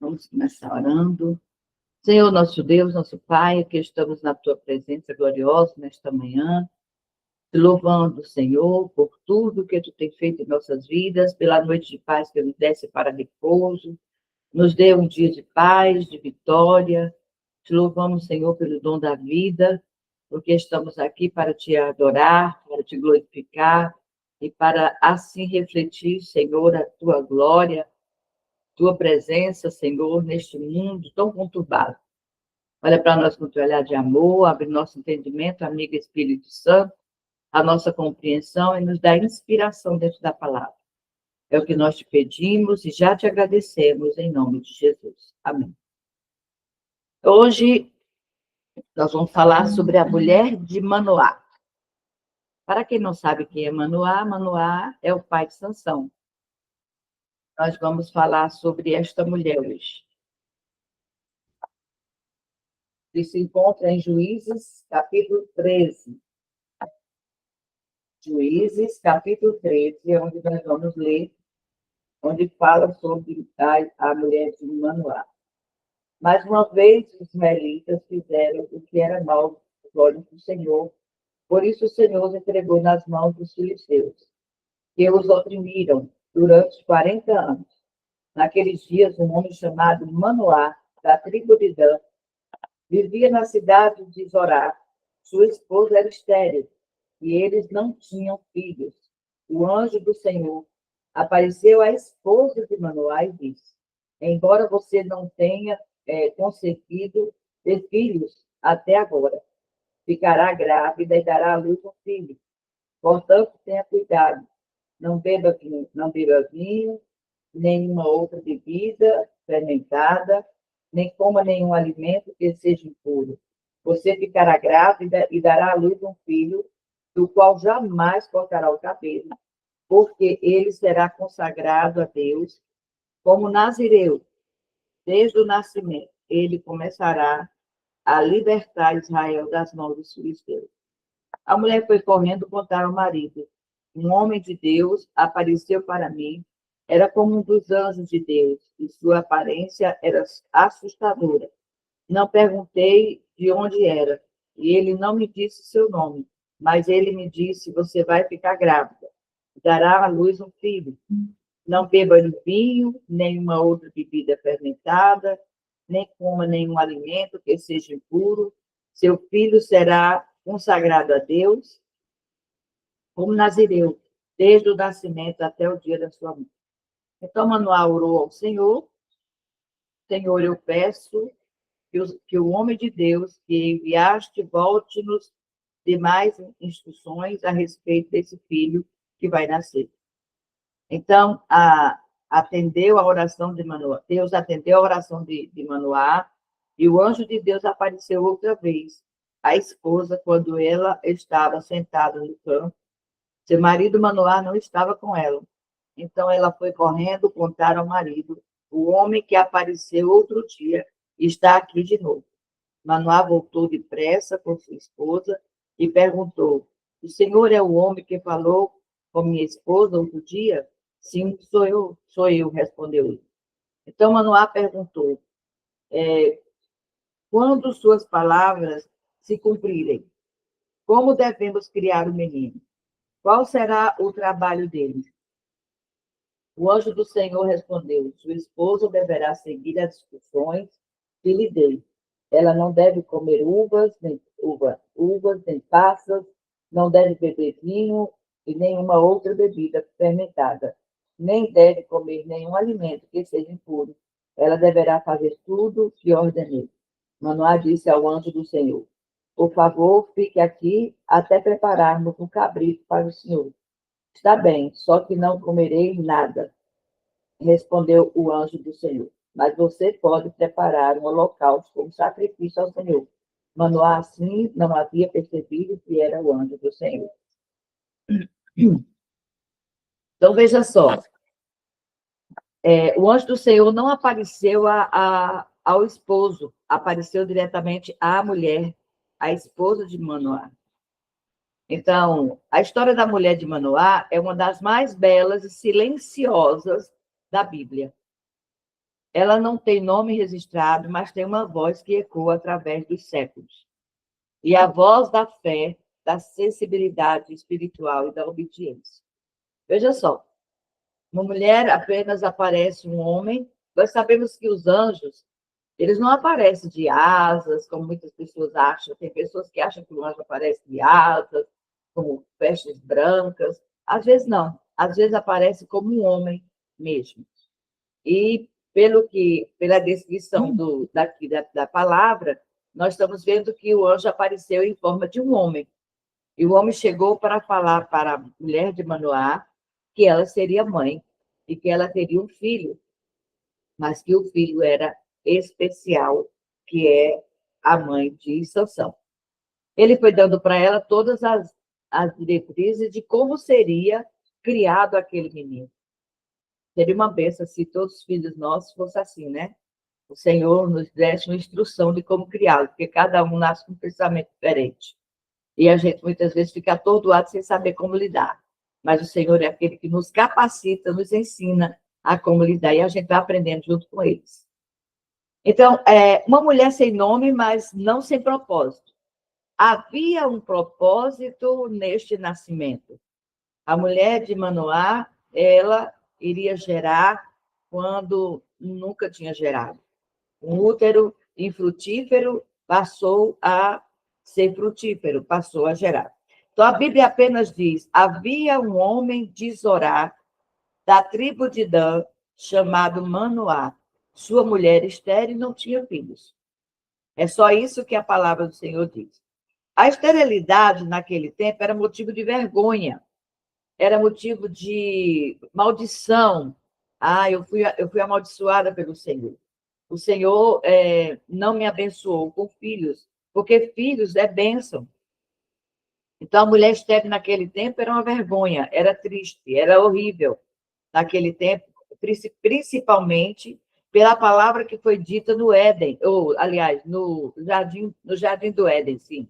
Vamos começar orando. Senhor, nosso Deus, nosso Pai, que estamos na Tua presença gloriosa nesta manhã, te louvando, Senhor, por tudo que Tu tem feito em nossas vidas, pela noite de paz que nos desse para repouso, nos dê um dia de paz, de vitória. Te louvamos, Senhor, pelo dom da vida, porque estamos aqui para Te adorar, para Te glorificar e para assim refletir, Senhor, a Tua glória, Tua presença, Senhor, neste mundo tão conturbado. Olha para nós com teu olhar de amor, abre nosso entendimento, amigo Espírito Santo, a nossa compreensão e nos dá inspiração dentro da palavra. É o que nós te pedimos e já te agradecemos em nome de Jesus. Amém. Hoje nós vamos falar sobre a mulher de Manoá. Para quem não sabe quem é Manoá, Manoá é o pai de Sansão. Nós vamos falar sobre esta mulher hoje. Que se encontra em Juízes, capítulo 13. Juízes, capítulo 13, onde nós vamos ler, onde fala sobre a mulher de Manoá. Mais uma vez, os israelitas fizeram o que era mal aos olhos do Senhor. Por isso, o Senhor os entregou nas mãos dos filisteus, que os oprimiram durante 40 anos. Naqueles dias, um homem chamado Manoá, da tribo de Dan, vivia na cidade de Zorá. Sua esposa era estéril e eles não tinham filhos. O anjo do Senhor apareceu à esposa de Manoá e disse: embora você não tenha conseguido ter filhos até agora, ficará grávida e dará à luz um filho. Portanto, tenha cuidado. Não beba vinho, nenhuma outra bebida fermentada, nem coma nenhum alimento que seja impuro. Você ficará grávida e dará à luz um filho, do qual jamais cortará o cabelo, porque ele será consagrado a Deus como nazireu. Desde o nascimento, ele começará a libertar Israel das mãos dos filisteus. A mulher foi correndo contar ao marido: um homem de Deus apareceu para mim, era como um dos anjos de Deus, e sua aparência era assustadora. Não perguntei de onde era, e ele não me disse seu nome, mas ele me disse: você vai ficar grávida, dará à luz um filho. Não beba vinho, nenhuma outra bebida fermentada, nem coma nenhum alimento que seja impuro. Seu filho será consagrado a Deus como nazireu, desde o nascimento até o dia da sua morte. Então, Manoá orou ao Senhor: Senhor, eu peço que o homem de Deus que enviaste volte-nos de mais instruções a respeito desse filho que vai nascer. Então, atendeu a oração de Manoá. Deus atendeu a oração de Manoá, e o anjo de Deus apareceu outra vez à esposa quando ela estava sentada no campo. Seu marido Manoá não estava com ela. Então, ela foi correndo contar ao marido: o homem que apareceu outro dia está aqui de novo. Manoá voltou depressa com sua esposa e perguntou: o senhor é o homem que falou com minha esposa outro dia? Sim, sou eu, respondeu ele. Então Manoá perguntou: quando suas palavras se cumprirem, como devemos criar o menino? Qual será o trabalho dele? O anjo do Senhor respondeu: sua esposa deverá seguir as instruções que lhe dei. Ela não deve comer uvas, nem passas, não deve beber vinho e nenhuma outra bebida fermentada, nem deve comer nenhum alimento que seja impuro. Ela deverá fazer tudo o que ordenei. Manoá disse ao anjo do Senhor: por favor, fique aqui até prepararmos um cabrito para o Senhor. Está bem, só que não comerei nada, respondeu o anjo do Senhor. Mas você pode preparar um holocausto como sacrifício ao Senhor. Manoá, assim, não havia percebido que era o anjo do Senhor. Então, veja só. O anjo do Senhor não apareceu ao esposo, apareceu diretamente à mulher, a esposa de Manoá. Então, a história da mulher de Manoá é uma das mais belas e silenciosas da Bíblia. Ela não tem nome registrado, mas tem uma voz que ecoa através dos séculos. E a voz da fé, da sensibilidade espiritual e da obediência. Veja só, uma mulher apenas aparece um homem. Nós sabemos que os anjos, eles não aparecem de asas, como muitas pessoas acham. Tem pessoas que acham que o anjo aparece de asas, como vestes brancas. Às vezes não. Às vezes aparece como um homem mesmo. E pela descrição da palavra, nós estamos vendo que o anjo apareceu em forma de um homem. E o homem chegou para falar para a mulher de Manoá que ela seria mãe e que ela teria um filho, mas que o filho era especial, que é a mãe de Sansão. Ele foi dando para ela todas as diretrizes de como seria criado aquele menino. Seria uma bênção se todos os filhos nossos fossem assim, né? O Senhor nos desse uma instrução de como criá-lo, porque cada um nasce com um pensamento diferente. E a gente muitas vezes fica atordoado sem saber como lidar. Mas o Senhor é aquele que nos capacita, nos ensina a como lidar, e a gente vai aprendendo junto com eles. Então, uma mulher sem nome, mas não sem propósito. Havia um propósito neste nascimento. A mulher de Manoá, ela iria gerar quando nunca tinha gerado. Um útero infrutífero passou a ser frutífero, passou a gerar. Então, a Bíblia apenas diz: havia um homem de Zorá, da tribo de Dan, chamado Manoá. Sua mulher estéril não tinha filhos. É só isso que a palavra do Senhor diz. A esterilidade, naquele tempo, era motivo de vergonha, era motivo de maldição. Ah, eu fui amaldiçoada pelo Senhor. O Senhor não me abençoou com filhos, porque filhos é bênção. Então, a mulher estéril naquele tempo era uma vergonha, era triste, era horrível naquele tempo, principalmente pela palavra que foi dita no Éden, ou, aliás, no jardim do Éden, sim.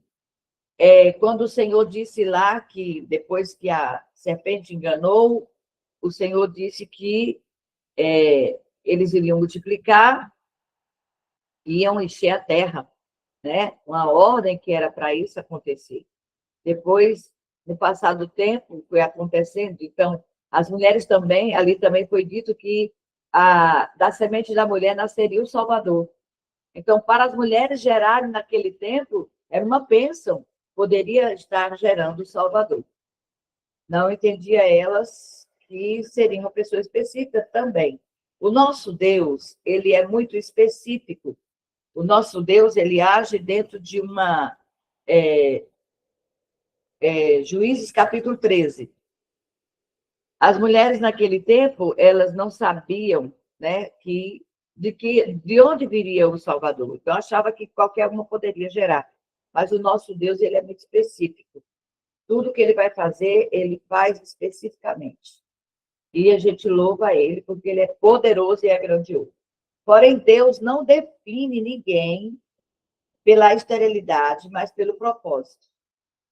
Quando o Senhor disse lá que, depois que a serpente enganou, o Senhor disse que eles iriam multiplicar, iam encher a terra, né? Uma ordem que era para isso acontecer. Depois, no passar do tempo, foi acontecendo. Então, as mulheres também, ali também foi dito que da semente da mulher nasceria o Salvador. Então, para as mulheres gerarem naquele tempo, era uma bênção, poderia estar gerando o Salvador. Não entendia elas que seria uma pessoa específica também. O nosso Deus, ele é muito específico. O nosso Deus, ele age dentro de uma... Juízes, capítulo 13. As mulheres, naquele tempo, elas não sabiam, né, de onde viria o Salvador. Então, achava que qualquer uma poderia gerar. Mas o nosso Deus, ele é muito específico. Tudo que ele vai fazer, ele faz especificamente. E a gente louva ele, porque ele é poderoso e é grandioso. Porém, Deus não define ninguém pela esterilidade, mas pelo propósito.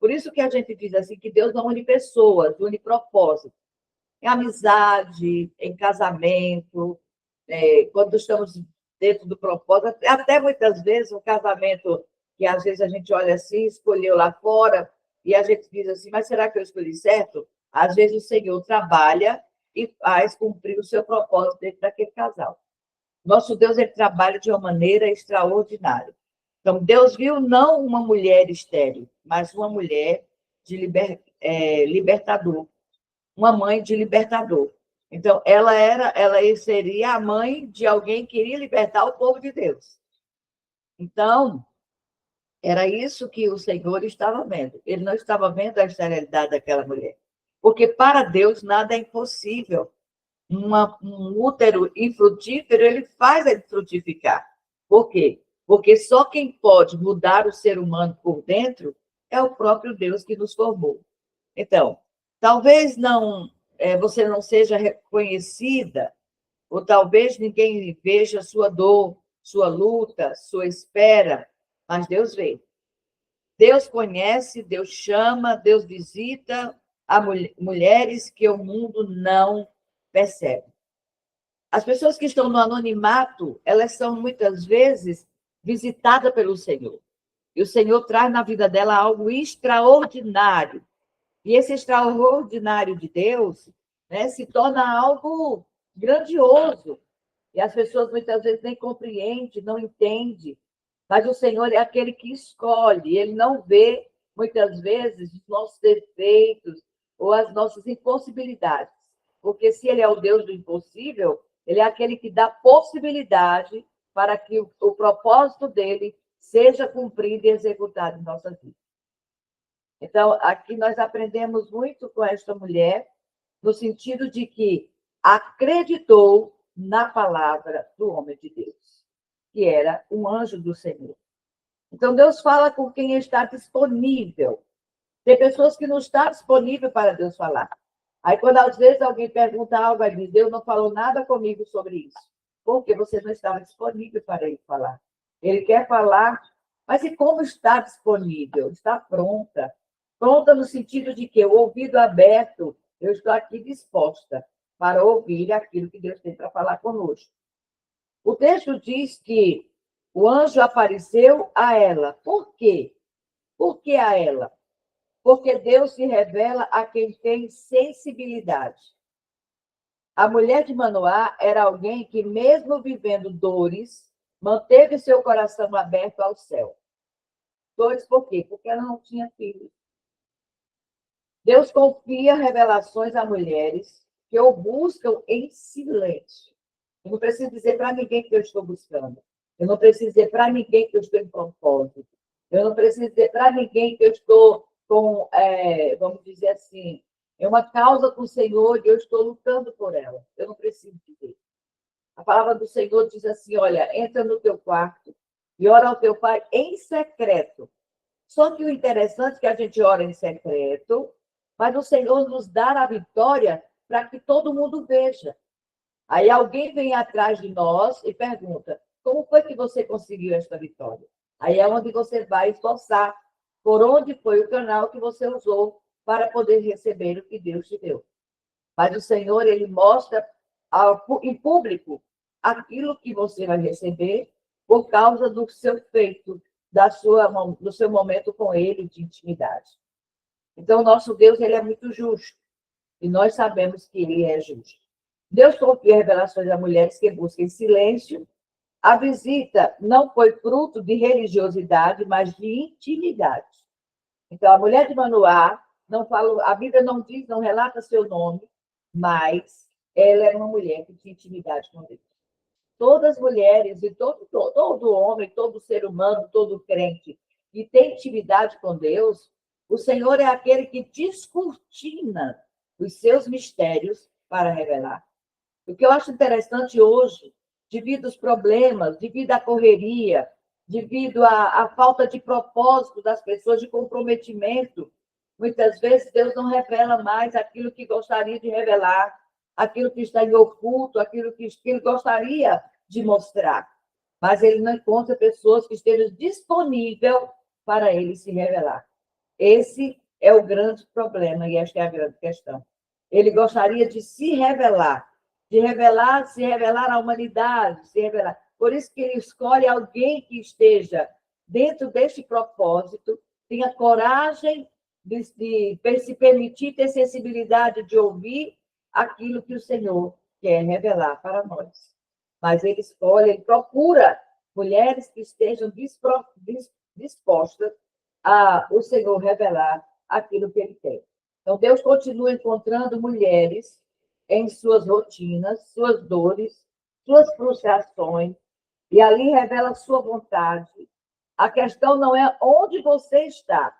Por isso que a gente diz assim, que Deus não une pessoas, une propósito. Em amizade, em casamento, quando estamos dentro do propósito, até muitas vezes um casamento que às vezes a gente olha assim, escolheu lá fora, e a gente diz assim, mas será que eu escolhi certo? Às vezes o Senhor trabalha e faz cumprir o seu propósito dentro daquele casal. Nosso Deus, ele trabalha de uma maneira extraordinária. Então, Deus viu não uma mulher estéril, mas uma mulher de libertador, uma mãe de libertador. Então, ela seria a mãe de alguém que iria libertar o povo de Deus. Então, era isso que o Senhor estava vendo. Ele não estava vendo a esterilidade daquela mulher. Porque para Deus nada é impossível. Um útero infrutífero, ele faz ele frutificar. Por quê? Porque só quem pode mudar o ser humano por dentro é o próprio Deus que nos formou. Então, talvez você não seja reconhecida, ou talvez ninguém veja sua dor, sua luta, sua espera, mas Deus vê. Deus conhece, Deus chama, Deus visita mulheres que o mundo não percebe. As pessoas que estão no anonimato, elas são muitas vezes visitadas pelo Senhor. E o Senhor traz na vida dela algo extraordinário. E esse extraordinário de Deus, né, se torna algo grandioso. E as pessoas muitas vezes nem compreendem, não entendem. Mas o Senhor é aquele que escolhe. Ele não vê, muitas vezes, os nossos defeitos ou as nossas impossibilidades. Porque se Ele é o Deus do impossível, Ele é aquele que dá possibilidade para que o propósito dele seja cumprido e executado em nossa vida. Então, aqui nós aprendemos muito com esta mulher, no sentido de que acreditou na palavra do homem de Deus, que era um anjo do Senhor. Então, Deus fala com quem está disponível. Tem pessoas que não estão disponíveis para Deus falar. Aí, quando às vezes alguém pergunta algo, aí diz, Deus não falou nada comigo sobre isso. Porque você não estava disponível para ele falar. Ele quer falar, mas e como está disponível? Está pronta. Pronta no sentido de que o ouvido aberto, eu estou aqui disposta para ouvir aquilo que Deus tem para falar conosco. O texto diz que o anjo apareceu a ela. Por quê? Por que a ela? Porque Deus se revela a quem tem sensibilidade. A mulher de Manoá era alguém que, mesmo vivendo dores, manteve seu coração aberto ao céu. Dores por quê? Porque ela não tinha filhos. Deus confia revelações a mulheres que o buscam em silêncio. Eu não preciso dizer para ninguém que eu estou buscando. Eu não preciso dizer para ninguém que eu estou em propósito. Eu não preciso dizer para ninguém que eu estou com, vamos dizer assim, é uma causa com o Senhor e eu estou lutando por ela. Eu não preciso dizer. A palavra do Senhor diz assim, olha, entra no teu quarto e ora ao teu pai em secreto. Só que o interessante é que a gente ora em secreto, mas o Senhor nos dá a vitória para que todo mundo veja. Aí alguém vem atrás de nós e pergunta, como foi que você conseguiu esta vitória? Aí é onde você vai esforçar por onde foi o canal que você usou para poder receber o que Deus te deu. Mas o Senhor, ele mostra em público aquilo que você vai receber por causa do seu feito, do seu momento com ele de intimidade. Então, o nosso Deus, ele é muito justo. E nós sabemos que ele é justo. Deus confia revelações a mulheres que buscam em silêncio. A visita não foi fruto de religiosidade, mas de intimidade. Então, a mulher de Manoá, não fala, a Bíblia não diz, não relata seu nome, mas ela era uma mulher que tinha intimidade com Deus. Todas as mulheres, e todo homem, todo ser humano, todo crente que tem intimidade com Deus, o Senhor é aquele que descortina os seus mistérios para revelar. O que eu acho interessante hoje, devido aos problemas, devido à correria, devido à falta de propósito das pessoas, de comprometimento, muitas vezes Deus não revela mais aquilo que gostaria de revelar, aquilo que está em oculto, aquilo que ele gostaria de mostrar. Mas ele não encontra pessoas que estejam disponíveis para ele se revelar. Esse é o grande problema e esta é a grande questão. Ele gostaria de se revelar à humanidade, se revelar. Por isso que ele escolhe alguém que esteja dentro deste propósito, tenha coragem de se permitir ter sensibilidade de ouvir aquilo que o Senhor quer revelar para nós. Mas ele escolhe, ele procura mulheres que estejam dispostas a o Senhor revelar aquilo que ele tem. Então, Deus continua encontrando mulheres em suas rotinas, suas dores, suas frustrações, e ali revela sua vontade. A questão não é onde você está,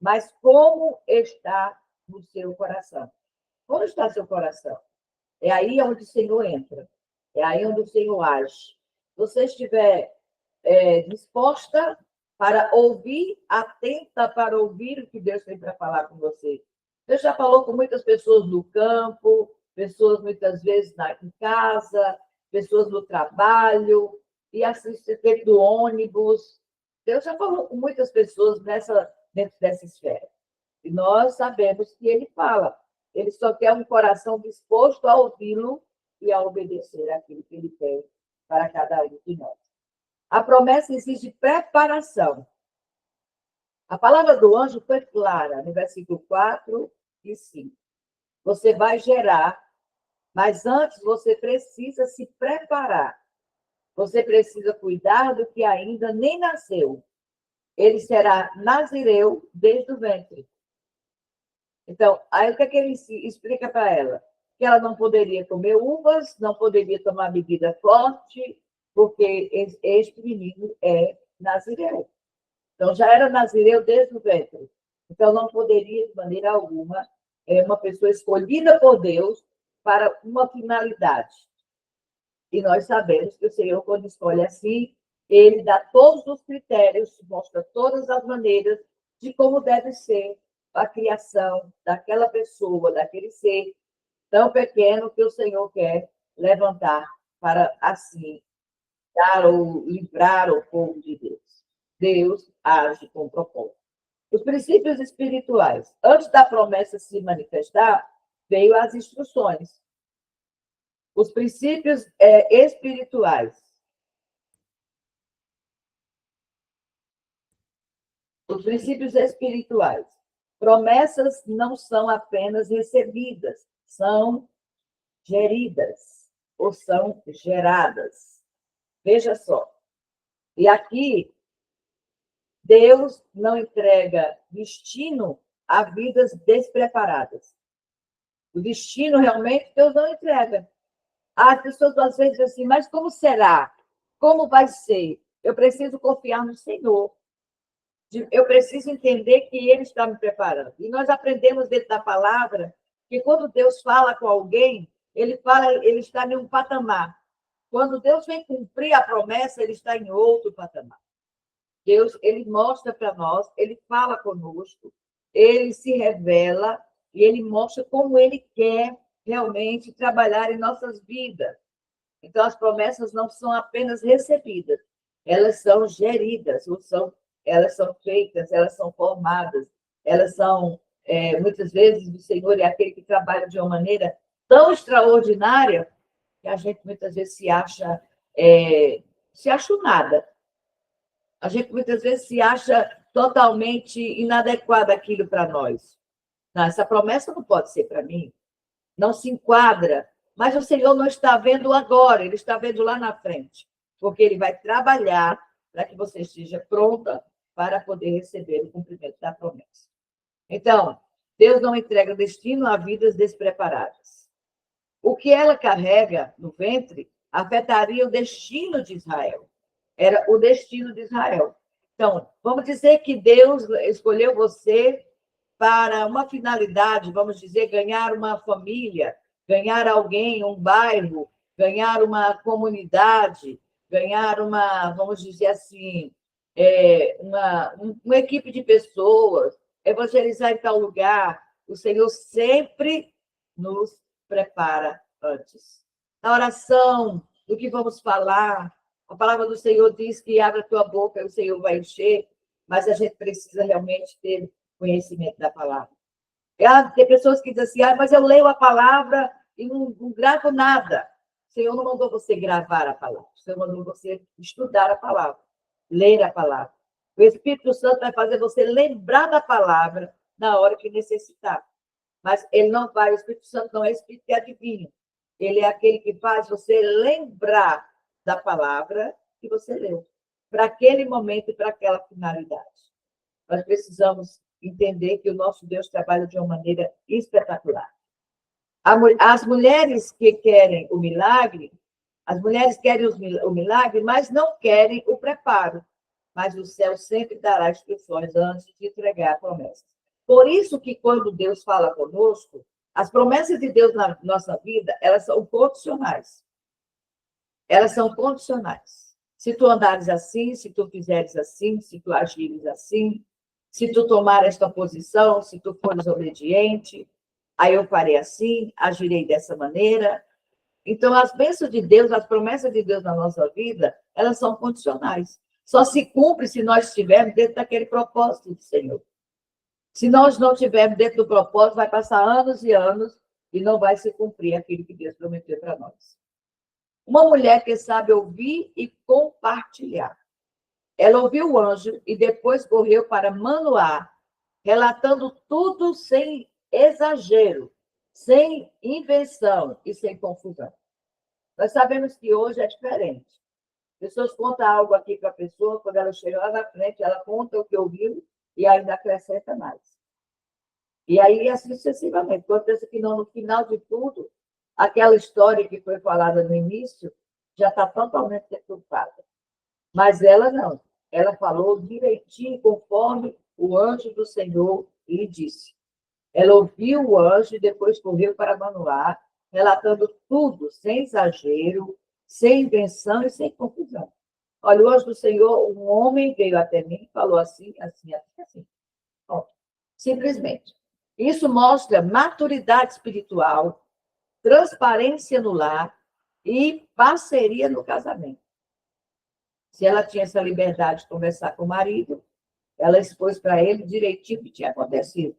mas como está no seu coração. Como está seu coração? É aí onde o Senhor entra. É aí onde o Senhor age. Se você estiver disposta para ouvir, atenta para ouvir o que Deus tem para falar com você. Deus já falou com muitas pessoas no campo, pessoas muitas vezes em casa, pessoas no trabalho, e assim, dentro do ônibus. Deus já falou com muitas pessoas dentro dessa esfera. E nós sabemos que ele fala. Ele só quer um coração disposto a ouvi-lo e a obedecer aquilo que ele tem para cada um de nós. A promessa exige preparação. A palavra do anjo foi clara, no versículo 4 e 5. Você vai gerar, mas antes você precisa se preparar. Você precisa cuidar do que ainda nem nasceu. Ele será nazireu desde o ventre. Então, aí o que é que ele explica para ela? Que ela não poderia comer uvas, não poderia tomar bebida forte, porque este menino é nazireu. Então, já era nazireu desde o ventre. Então, não poderia, de maneira alguma, uma pessoa escolhida por Deus para uma finalidade. E nós sabemos que o Senhor, quando escolhe assim, ele dá todos os critérios, mostra todas as maneiras de como deve ser a criação daquela pessoa, daquele ser tão pequeno que o Senhor quer levantar para, assim, dar ou livrar o povo de Deus. Deus age com propósito. Os princípios espirituais. Antes da promessa se manifestar, veio as instruções. Os princípios espirituais. Os princípios espirituais. Promessas não são apenas recebidas, são geridas ou são geradas. Veja só. E aqui, Deus não entrega destino a vidas despreparadas. O destino, realmente, Deus não entrega. As pessoas às vezes dizem assim, mas como será? Como vai ser? Eu preciso confiar no Senhor. Eu preciso entender que Ele está me preparando. E nós aprendemos dentro da palavra que quando Deus fala com alguém, ele está em um patamar. Quando Deus vem cumprir a promessa, ele está em outro patamar. Deus, ele mostra para nós, ele fala conosco, ele se revela e ele mostra como ele quer realmente trabalhar em nossas vidas. Então, as promessas não são apenas recebidas, elas são geridas, elas são feitas, elas são formadas, elas são, muitas vezes, o Senhor é aquele que trabalha de uma maneira tão extraordinária que a gente muitas vezes se acha o nada. A gente muitas vezes se acha totalmente inadequada aquilo para nós. Não, essa promessa não pode ser para mim, não se enquadra. Mas o Senhor não está vendo agora, Ele está vendo lá na frente, porque Ele vai trabalhar para que você esteja pronta para poder receber o cumprimento da promessa. Então, Deus não entrega destino a vidas despreparadas. O que ela carrega no ventre afetaria o destino de Israel. Era o destino de Israel. Então, vamos dizer que Deus escolheu você para uma finalidade, vamos dizer, ganhar uma família, ganhar alguém, um bairro, ganhar uma comunidade, ganhar uma, vamos dizer assim, uma equipe de pessoas, evangelizar em tal lugar. O Senhor sempre nos prepara antes. Na oração, do que vamos falar, a palavra do Senhor diz que abre a tua boca e o Senhor vai encher, mas a gente precisa realmente ter conhecimento da palavra. Tem pessoas que dizem assim, mas eu leio a palavra e não gravo nada. O Senhor não mandou você gravar a palavra, o Senhor mandou você estudar a palavra, ler a palavra. O Espírito Santo vai fazer você lembrar da palavra na hora que necessitar. Mas ele não vai, o Espírito Santo não é espírito que adivinha. Ele é aquele que faz você lembrar da palavra que você leu, para aquele momento e para aquela finalidade. Nós precisamos entender que o nosso Deus trabalha de uma maneira espetacular. As mulheres que querem o milagre, as mulheres querem o milagre, mas não querem o preparo. Mas o céu sempre dará instruções antes de entregar a promessa. Por isso que quando Deus fala conosco, as promessas de Deus na nossa vida, elas são condicionais. Elas são condicionais. Se tu andares assim, se tu fizeres assim, se tu agires assim, se tu tomar esta posição, se tu fores obediente, aí eu farei assim, agirei dessa maneira. Então, as bênçãos de Deus, as promessas de Deus na nossa vida, elas são condicionais. Só se cumpre se nós estivermos dentro daquele propósito do Senhor. Se nós não estivermos dentro do propósito, vai passar anos e anos e não vai se cumprir aquilo que Deus prometeu para nós. Uma mulher que sabe ouvir e compartilhar. Ela ouviu o anjo e depois correu para Manoá, relatando tudo sem exagero, sem invenção e sem confusão. Nós sabemos que hoje é diferente. Pessoas contam algo aqui para a pessoa, quando ela chega lá na frente, ela conta o que ouviu e ainda acrescenta mais. E aí, assim sucessivamente. Quando pensa que não, no final de tudo, aquela história que foi falada no início já está totalmente deturpada. Mas ela não. Ela falou direitinho, conforme o anjo do Senhor lhe disse. Ela ouviu o anjo e depois correu para Manoá, relatando tudo, sem exagero, sem invenção e sem confusão. Olha, o anjo do Senhor, um homem veio até mim e falou assim, assim, assim, assim. Bom, simplesmente. Isso mostra maturidade espiritual, transparência no lar e parceria no casamento. Se ela tinha essa liberdade de conversar com o marido, ela expôs para ele direitinho o que tinha acontecido.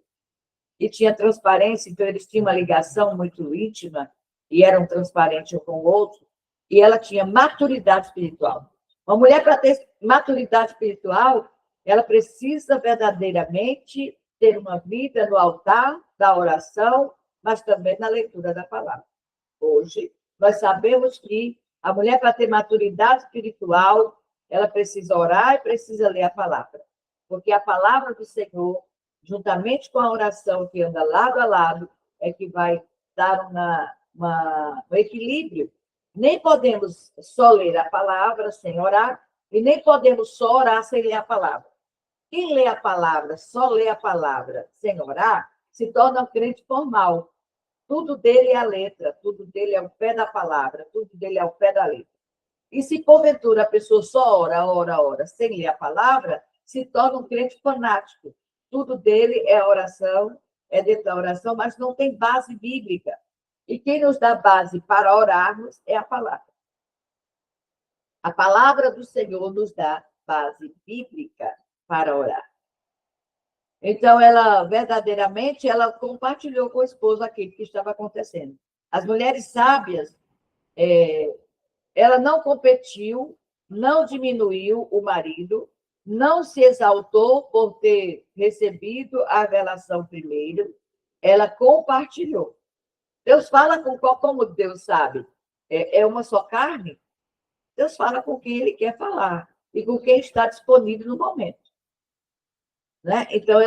E tinha transparência, então eles tinham uma ligação muito íntima e eram transparentes um com o outro, e ela tinha maturidade espiritual. Uma mulher, para ter maturidade espiritual, ela precisa verdadeiramente ter uma vida no altar da oração, mas também na leitura da palavra. Hoje, nós sabemos que a mulher, para ter maturidade espiritual, ela precisa orar e precisa ler a palavra. Porque a palavra do Senhor, juntamente com a oração que anda lado a lado, é que vai dar um equilíbrio. Nem podemos só ler a palavra sem orar, e nem podemos só orar sem ler a palavra. Quem lê a palavra, só lê a palavra sem orar, se torna um crente formal. Tudo dele é a letra, tudo dele é o pé da palavra, tudo dele é o pé da letra. E se, porventura, a pessoa só ora, sem ler a palavra, se torna um crente fanático. Tudo dele é oração, é dentro da oração, mas não tem base bíblica. E quem nos dá base para orarmos é a palavra. A palavra do Senhor nos dá base bíblica para orar. Então, ela verdadeiramente, ela compartilhou com o esposo aquilo que estava acontecendo. As mulheres sábias, ela não competiu, não diminuiu o marido, não se exaltou por ter recebido a revelação primeiro, ela compartilhou. Deus fala como Deus sabe, é uma só carne, Deus fala com quem Ele quer falar e com quem está disponível no momento. Né? Então,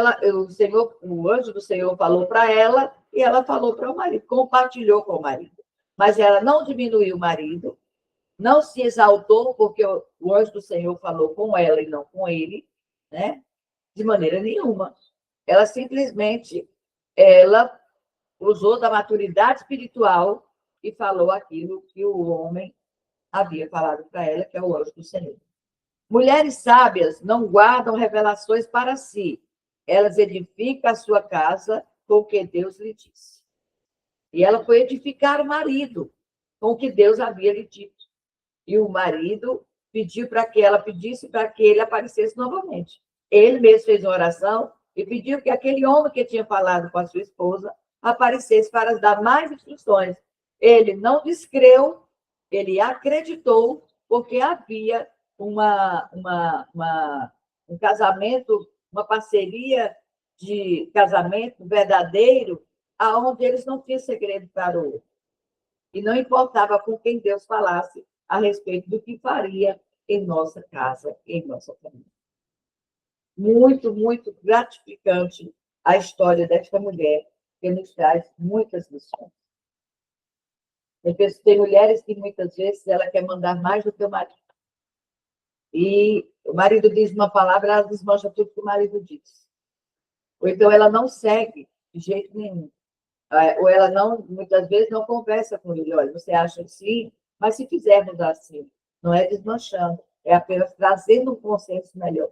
o anjo do Senhor falou para ela e ela falou para o marido, compartilhou com o marido. Mas ela não diminuiu o marido, não se exaltou, porque o anjo do Senhor falou com ela e não com ele, né? De maneira nenhuma. Ela simplesmente usou da maturidade espiritual e falou aquilo que o homem havia falado para ela, que é o anjo do Senhor. Mulheres sábias não guardam revelações para si. Elas edificam a sua casa com o que Deus lhe disse. E ela foi edificar o marido com o que Deus havia lhe dito. E o marido pediu para que ela pedisse para que ele aparecesse novamente. Ele mesmo fez uma oração e pediu que aquele homem que tinha falado com a sua esposa aparecesse para dar mais instruções. Ele não descreu, ele acreditou, porque havia um casamento, uma parceria de casamento verdadeiro, aonde eles não tinham segredo para o outro. E não importava com quem Deus falasse a respeito do que faria em nossa casa, em nossa família. Muito, muito gratificante a história desta mulher, que nos traz muitas lições. Eu penso que tem mulheres que muitas vezes ela quer mandar mais do que o marido. E o marido diz uma palavra, ela desmancha tudo que o marido diz. Ou então ela não segue de jeito nenhum. Ou ela não, muitas vezes, não conversa com ele. Olha, você acha assim, mas se fizermos assim, não é desmanchando, é apenas trazendo um consenso melhor.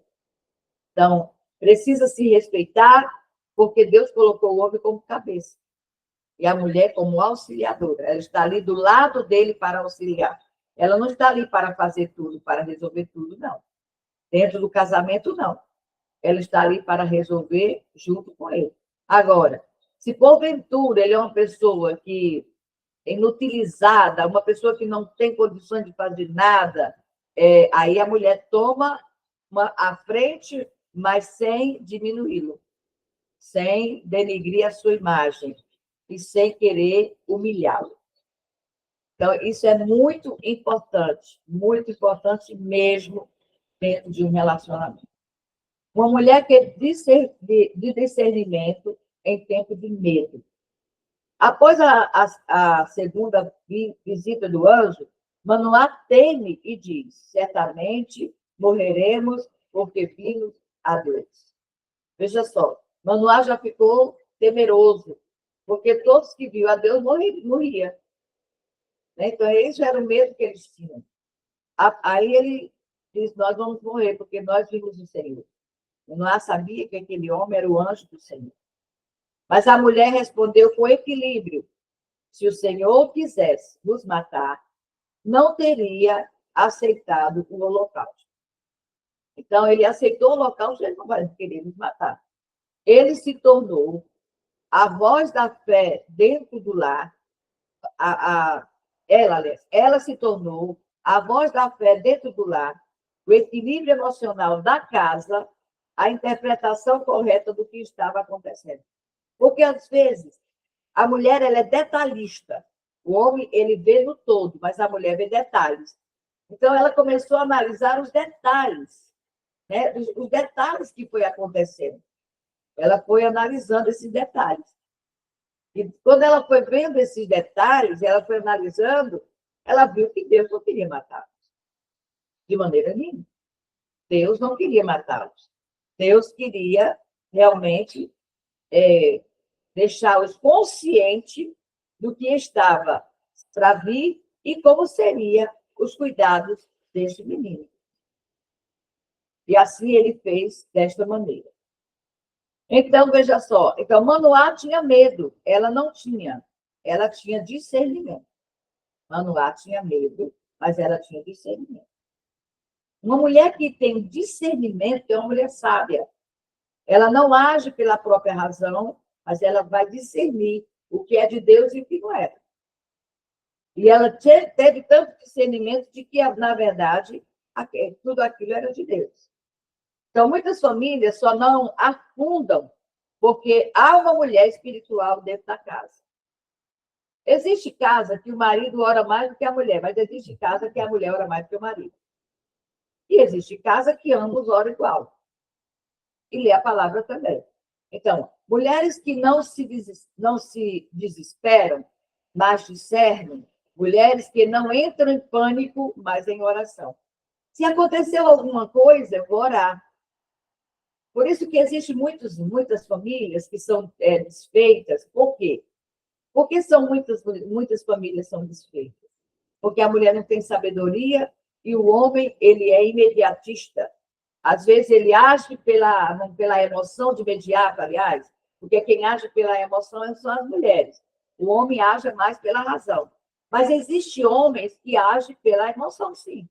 Então, precisa se respeitar, porque Deus colocou o homem como cabeça e a mulher como auxiliadora. Ela está ali do lado dele para auxiliar. Ela não está ali para fazer tudo, para resolver tudo, não. Dentro do casamento, não. Ela está ali para resolver junto com ele. Agora, Se porventura ele é uma pessoa que é inutilizada, uma pessoa que não tem condições de fazer nada, aí a mulher toma a frente, mas sem diminuí-lo, sem denegrir a sua imagem e sem querer humilhá-lo. Então, isso é muito importante mesmo dentro de um relacionamento. Uma mulher que é de discernimento em tempo de medo. Após a segunda visita do anjo, Manoá teme e diz: certamente morreremos porque vimos a Deus. Veja só, Manoá já ficou temeroso, porque todos que viam a Deus morriam. Então, esse era o medo que eles tinham. Aí ele diz: nós vamos morrer porque nós vimos o Senhor. Manoá sabia que aquele homem era o anjo do Senhor. Mas a mulher respondeu com equilíbrio: se o Senhor quisesse nos matar, não teria aceitado o holocausto. Então, ele aceitou o holocausto, ele não vai querer nos matar. Ele se tornou a voz da fé dentro do lar. Ela se tornou a voz da fé dentro do lar, o equilíbrio emocional da casa, a interpretação correta do que estava acontecendo. Porque, às vezes, a mulher ela é detalhista. O homem ele vê no todo, mas a mulher vê detalhes. Então, ela começou a analisar os detalhes, né? Os detalhes que foi acontecendo. Ela foi analisando esses detalhes. E quando ela foi vendo esses detalhes, ela foi analisando, ela viu que Deus não queria matá-los. De maneira nenhuma. Deus não queria matá-los. Deus queria realmente deixá-los conscientes do que estava para vir e como seriam os cuidados desse menino. E assim ele fez desta maneira. Então, veja só. Então, Manoá tinha medo. Ela não tinha. Ela tinha discernimento. Manoá tinha medo, mas ela tinha discernimento. Uma mulher que tem discernimento é uma mulher sábia. Ela não age pela própria razão, mas ela vai discernir o que é de Deus e o que não é. E ela teve tanto discernimento de que, na verdade, tudo aquilo era de Deus. Então, muitas famílias só não afundam porque há uma mulher espiritual dentro da casa. Existe casa que o marido ora mais do que a mulher, mas existe casa que a mulher ora mais do que o marido. E existe casa que ambos oram igual. E lê a palavra também. Então, mulheres que não se desesperam, mas discernem, mulheres que não entram em pânico, mas em oração. Se aconteceu alguma coisa, eu vou orar. Por isso que existem muitas famílias que são desfeitas. Por quê? Porque muitas famílias são desfeitas? Porque a mulher não tem sabedoria e o homem ele é imediatista. Às vezes ele age pela emoção de imediato, aliás, porque quem age pela emoção são as mulheres. O homem age mais pela razão. Mas existem homens que agem pela emoção, sim.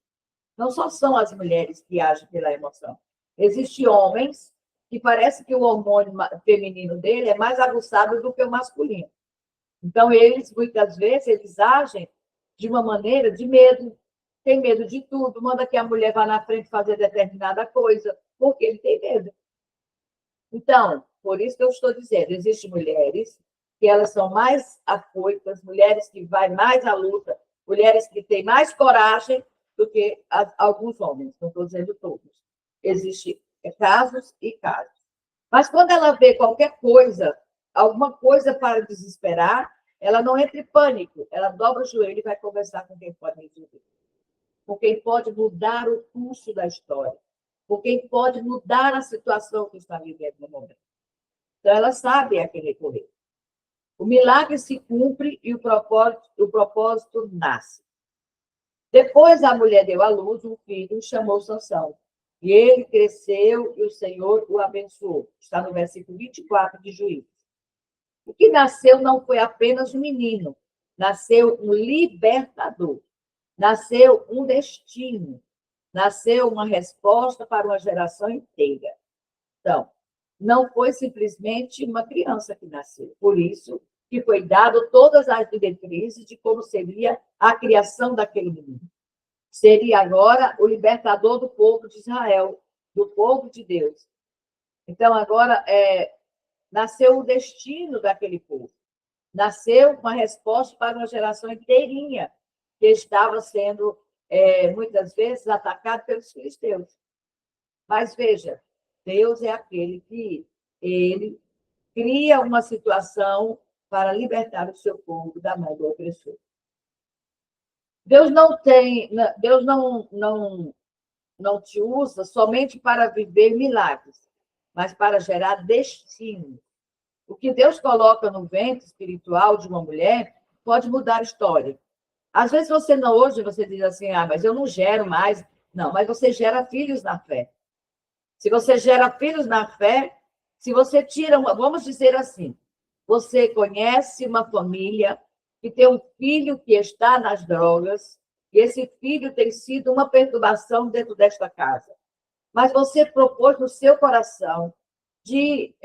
Não só são as mulheres que agem pela emoção. Existem homens que parece que o hormônio feminino dele é mais aguçado do que o masculino. Então, muitas vezes, eles agem de uma maneira de medo, tem medo de tudo, manda que a mulher vá na frente fazer determinada coisa, porque ele tem medo. Então, por isso que eu estou dizendo, existem mulheres que elas são mais afoitas, mulheres que vão mais à luta, mulheres que têm mais coragem do que alguns homens, não estou dizendo todos. Existem casos e casos. Mas quando ela vê qualquer coisa, alguma coisa para desesperar, ela não entra em pânico, ela dobra o joelho e vai conversar com quem pode resolver. Com quem pode mudar o curso da história, com quem pode mudar a situação que está vivendo no momento. Então, ela sabe a quem recorrer. O milagre se cumpre e o propósito nasce. Depois a mulher deu à luz um filho e chamou Sansão. E ele cresceu e o Senhor o abençoou. Está no versículo 24 de Juízes. O que nasceu não foi apenas um menino, nasceu um libertador, nasceu um destino, nasceu uma resposta para uma geração inteira. Então, não foi simplesmente uma criança que nasceu. Por isso que foi dado todas as diretrizes de como seria a criação daquele menino. Seria agora o libertador do povo de Israel, do povo de Deus. Então, agora, nasceu o destino daquele povo. Nasceu uma resposta para uma geração inteirinha que estava sendo, muitas vezes, atacada pelos filisteus. Mas, veja, Deus é aquele que ele cria uma situação para libertar o seu povo da mão do opressor. Deus não te usa somente para viver milagres, mas para gerar destino. O que Deus coloca no ventre espiritual de uma mulher pode mudar a história. Às vezes hoje você diz assim, mas eu não gero mais. Não, mas você gera filhos na fé. Se você gera filhos na fé, se você vamos dizer assim, você conhece uma família que tem um filho que está nas drogas, e esse filho tem sido uma perturbação dentro desta casa. Mas você propôs no seu coração de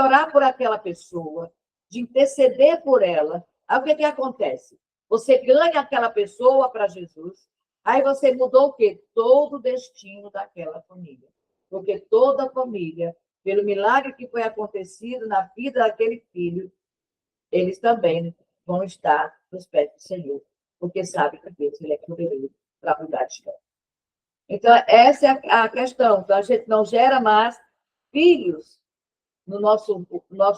orar por aquela pessoa, de interceder por ela. Aí o que acontece? Você ganha aquela pessoa para Jesus, aí você mudou o quê? Todo o destino daquela família. Porque toda a família, pelo milagre que foi acontecido na vida daquele filho, eles também vão estar nos pés do Senhor, porque sabem que Deus ele é poderoso para mudar a história. Então, essa é a questão. Então, a gente não gera mais filhos no nosso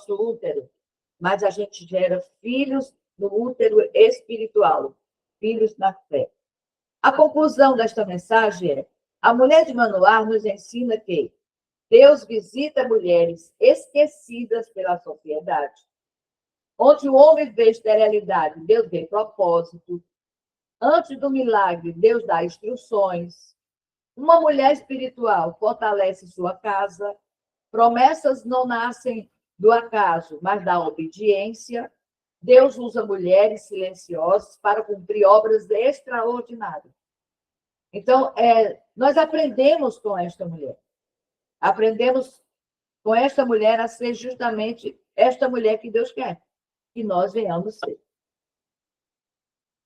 útero, mas a gente gera filhos no útero espiritual, filhos na fé. A conclusão desta mensagem é: a mulher de Manoá nos ensina que Deus visita mulheres esquecidas pela sociedade. Onde o homem vê esterilidade, Deus vê propósito. Antes do milagre, Deus dá instruções. Uma mulher espiritual fortalece sua casa. Promessas não nascem do acaso, mas da obediência. Deus usa mulheres silenciosas para cumprir obras extraordinárias. Então, nós aprendemos com esta mulher. Aprendemos com esta mulher a ser justamente esta mulher que Deus quer que nós venhamos ser.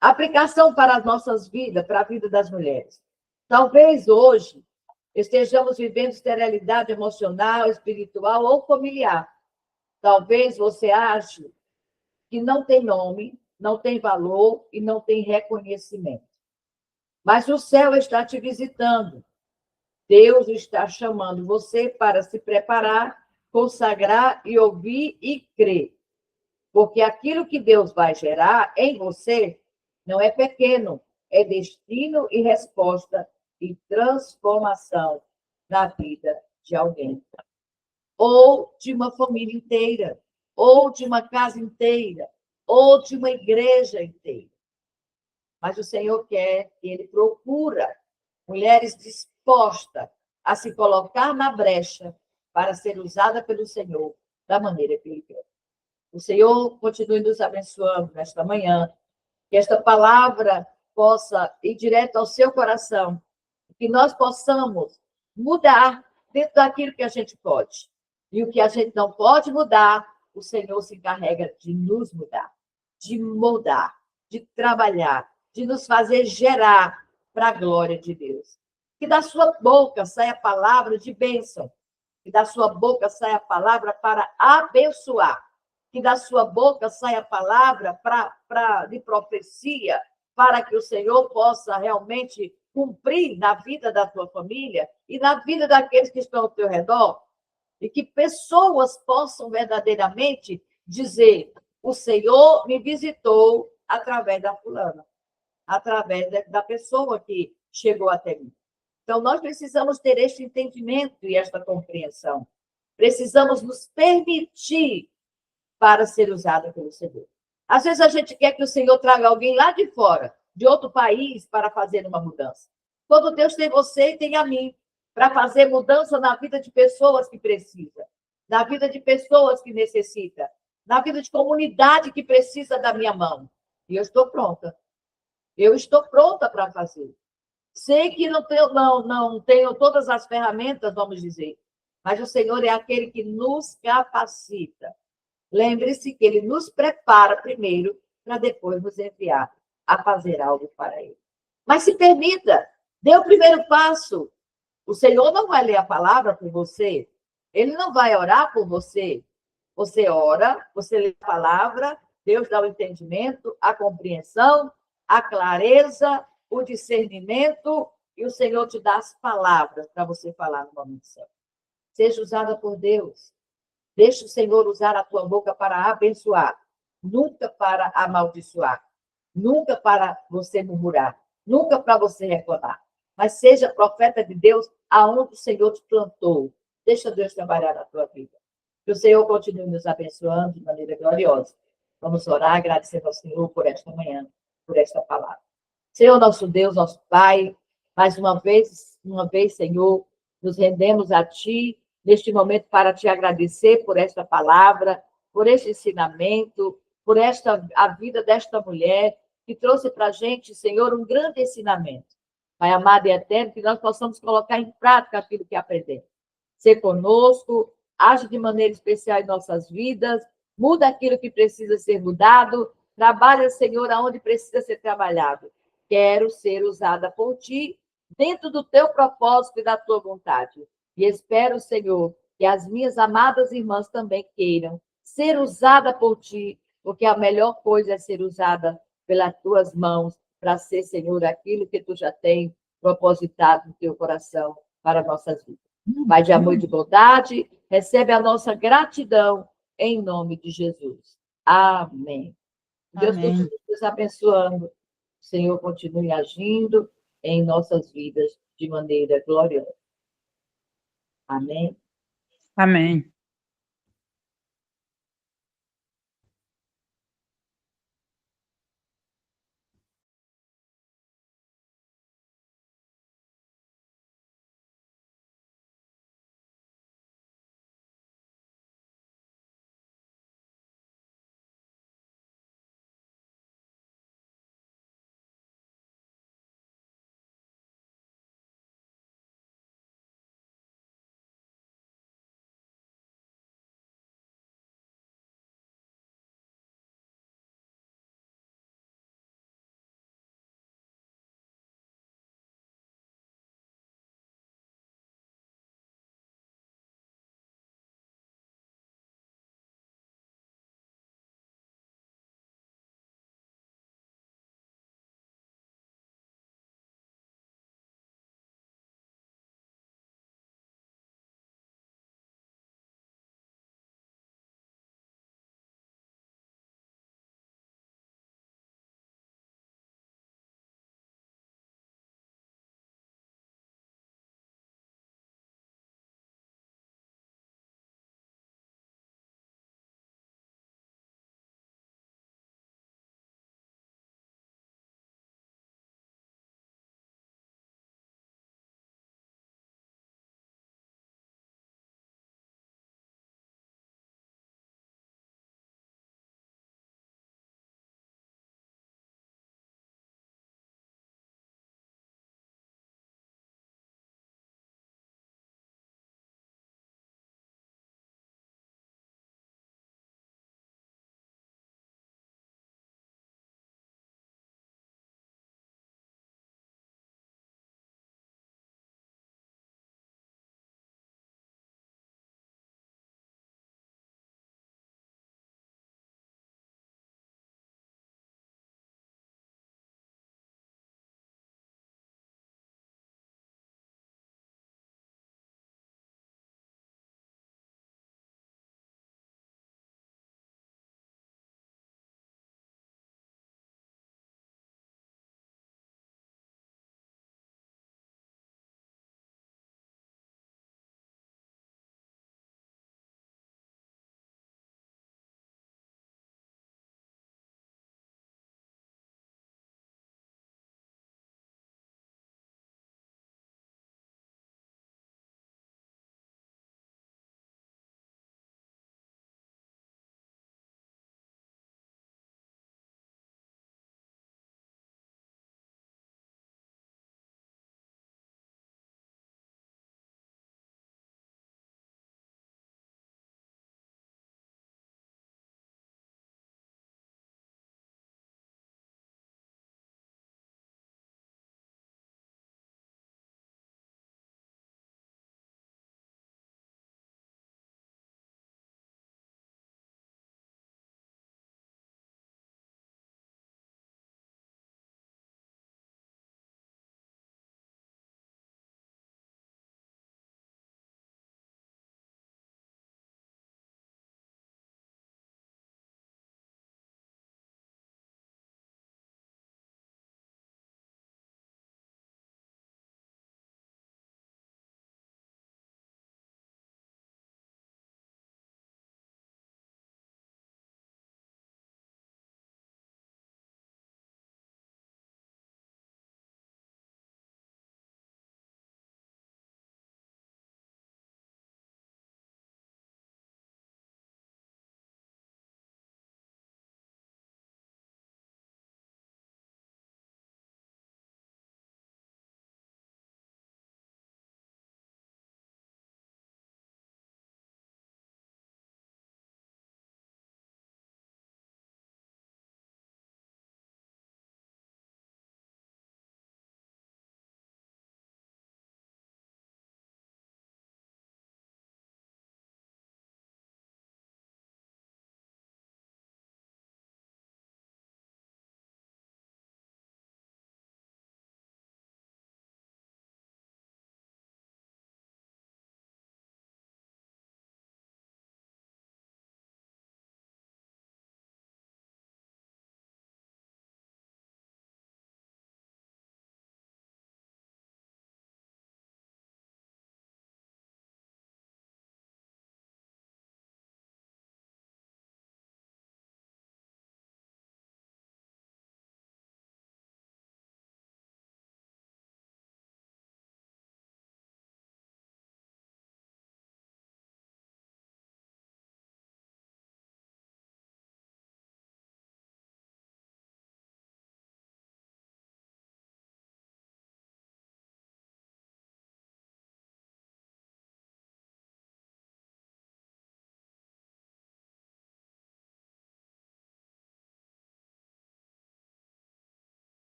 Aplicação para as nossas vidas, para a vida das mulheres. Talvez hoje estejamos vivendo esterilidade emocional, espiritual ou familiar. Talvez você ache que não tem nome, não tem valor e não tem reconhecimento. Mas o céu está te visitando. Deus está chamando você para se preparar, consagrar e ouvir e crer. Porque aquilo que Deus vai gerar em você não é pequeno, é destino e resposta e transformação na vida de alguém. Ou de uma família inteira, ou de uma casa inteira, ou de uma igreja inteira. Mas o Senhor quer, Ele procura mulheres dispostas a se colocar na brecha para ser usada pelo Senhor da maneira que Ele quer. O Senhor continue nos abençoando nesta manhã, que esta palavra possa ir direto ao seu coração, que nós possamos mudar dentro daquilo que a gente pode. E o que a gente não pode mudar, o Senhor se encarrega de nos mudar, de moldar, de trabalhar, de nos fazer gerar para a glória de Deus. Que da sua boca saia a palavra de bênção, que da sua boca saia a palavra para abençoar, que da sua boca saia a palavra de profecia, para que o Senhor possa realmente cumprir na vida da tua família e na vida daqueles que estão ao teu redor, e que pessoas possam verdadeiramente dizer: o Senhor me visitou através da fulana, através da pessoa que chegou até mim. Então, nós precisamos ter este entendimento e esta compreensão. Precisamos nos permitir para ser usada pelo Senhor. Às vezes a gente quer que o Senhor traga alguém lá de fora, de outro país, para fazer uma mudança. Quando Deus tem você e tem a mim, para fazer mudança na vida de pessoas que precisam, na vida de pessoas que necessitam, na vida de comunidade que precisa da minha mão. E eu estou pronta. Eu estou pronta para fazer. Sei que não tenho todas as ferramentas, vamos dizer, mas o Senhor é aquele que nos capacita. Lembre-se que ele nos prepara primeiro para depois nos enviar a fazer algo para ele. Mas se permita, dê o primeiro passo. O Senhor não vai ler a palavra por você, ele não vai orar por você. Você ora, você lê a palavra, Deus dá o entendimento, a compreensão, a clareza, o discernimento, e o Senhor te dá as palavras para você falar no momento certo. Seja usada por Deus. Deixa o Senhor usar a tua boca para abençoar, nunca para amaldiçoar, nunca para você murmurar, nunca para você reclamar. Mas seja profeta de Deus aonde o Senhor te plantou. Deixa Deus trabalhar na tua vida. Que o Senhor continue nos abençoando de maneira gloriosa. Vamos orar, agradecendo ao Senhor por esta manhã, por esta palavra. Senhor, nosso Deus, nosso Pai, mais uma vez, Senhor, nos rendemos a Ti neste momento para Te agradecer por esta palavra, por este ensinamento, por a vida desta mulher, que trouxe para a gente, Senhor, um grande ensinamento. Pai amado e eterno, que nós possamos colocar em prática aquilo que aprendemos. Ser conosco, age de maneira especial em nossas vidas, muda aquilo que precisa ser mudado, trabalha, Senhor, aonde precisa ser trabalhado. Quero ser usada por Ti, dentro do Teu propósito e da Tua vontade. E espero, Senhor, que as minhas amadas irmãs também queiram ser usada por Ti, porque a melhor coisa é ser usada pelas Tuas mãos, para ser, Senhor, aquilo que Tu já tem propositado no Teu coração para nossas vidas. Pai de amor e de bondade, recebe a nossa gratidão em nome de Jesus. Amém. Deus continue nos abençoando. O Senhor continue agindo em nossas vidas de maneira gloriosa. Amém. Amém.